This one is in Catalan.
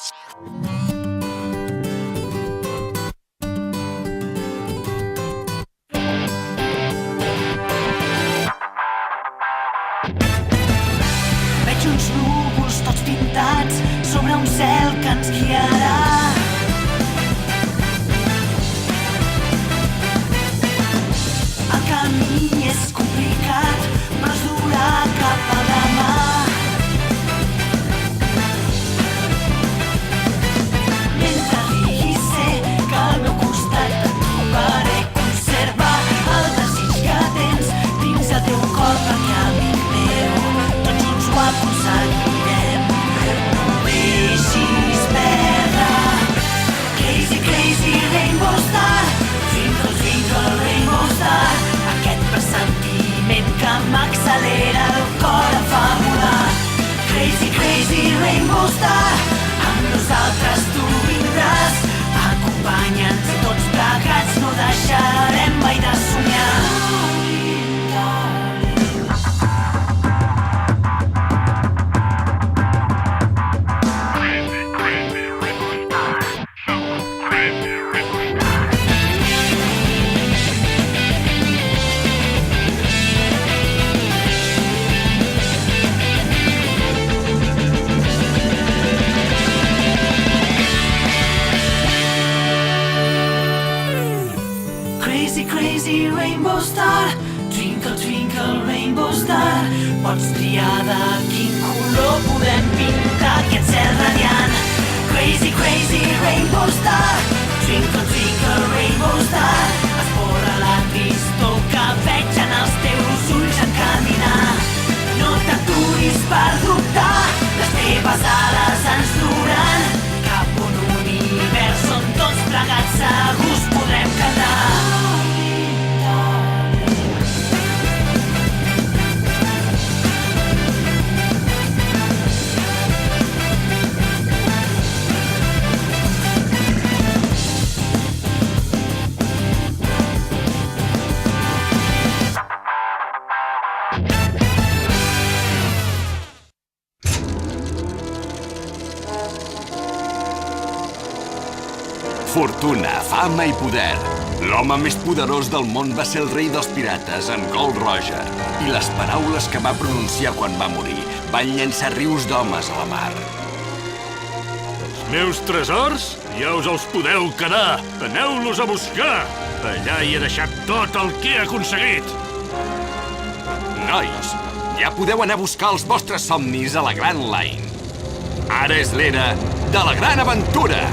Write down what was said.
Veig uns núvols tots pintats sobre un cel que ens guiarà. El camí és complicat, però es durà cap a demà. Mentre rigui sé que al meu costat et trobaré. Conserva el desig que tens dins el teu cor, perquè amic meu, tots junts ho aconseguirem. No deixis perdre. Crazy, crazy rainbow star, twinkle, twinkle rainbow star. Aquest pressentiment que m'accelera el cor em fa volar. Crazy, crazy rainbow star, amb nosaltres tu vindràs. Acompanya'ns tots plegats, no deixarem mai de somiar. Crazy, crazy rainbow star, twinkle, twinkle rainbow star. Pots triar de quin color podem pintar aquest cel radiant. Crazy, crazy rainbow star, twinkle, twinkle rainbow star. Esborra la tristor que veig en els teus ulls en caminar. No t'aturis per dubtar, les teves ales ens duran cap a un univers on tots plegats segurs podrem cantar. Fortuna, fama i poder. L'home més poderós del món va ser el rei dels pirates, en Gold Roger. I les paraules que va pronunciar quan va morir van llençar rius d'homes a la mar. Els meus tresors ja us els podeu quedar. Aneu-los a buscar. Allà hi he deixat tot el que he aconseguit. Nois, ja podeu anar a buscar els vostres somnis a la Grand Line. Ara és l'era de la gran aventura!